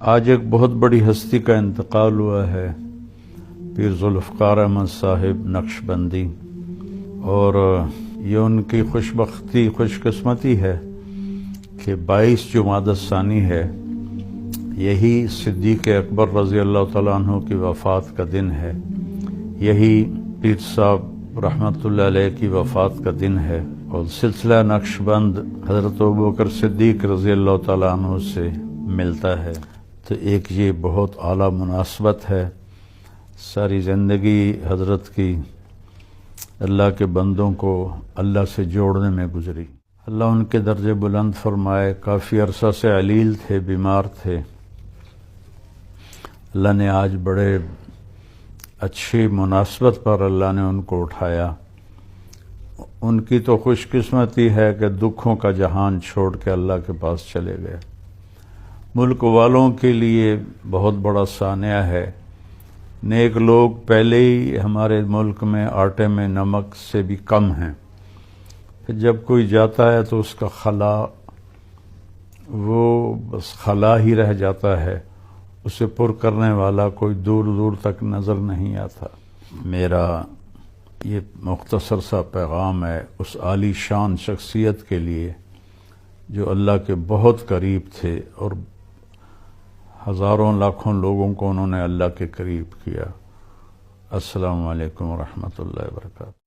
آج ایک بہت بڑی ہستی کا انتقال ہوا ہے، پیر ذوالفقار احمد صاحب نقشبندی، اور یہ ان کی خوش قسمتی ہے کہ 22 جمادی الثانی ہے، یہی صدیق اکبر رضی اللہ تعالیٰ عنہ کی وفات کا دن ہے، یہی پیر صاحب رحمۃ اللہ علیہ کی وفات کا دن ہے، اور سلسلہ نقشبند حضرت ابوبکر صدیق رضی اللہ تعالیٰ عنہ سے ملتا ہے، تو ایک یہ بہت اعلیٰ مناسبت ہے۔ ساری زندگی حضرت کی اللہ کے بندوں کو اللہ سے جوڑنے میں گزری، اللہ ان کے درجے بلند فرمائے۔ کافی عرصہ سے علیل تھے، بیمار تھے، اللہ نے آج بڑے اچھی مناسبت پر اللہ نے ان کو اٹھایا۔ ان کی تو خوش قسمتی ہے کہ دکھوں کا جہان چھوڑ کے اللہ کے پاس چلے گئے۔ ملک والوں کے لیے بہت بڑا سانحہ ہے، نیک لوگ پہلے ہی ہمارے ملک میں آٹے میں نمک سے بھی کم ہیں، پھر جب کوئی جاتا ہے تو اس کا خلا وہ بس خلا ہی رہ جاتا ہے، اسے پر کرنے والا کوئی دور دور تک نظر نہیں آتا۔ میرا یہ مختصر سا پیغام ہے اس عالی شان شخصیت کے لیے جو اللہ کے بہت قریب تھے، اور ہزاروں لاکھوں لوگوں کو انہوں نے اللہ کے قریب کیا۔ السلام علیکم ورحمۃ اللہ وبرکاتہ۔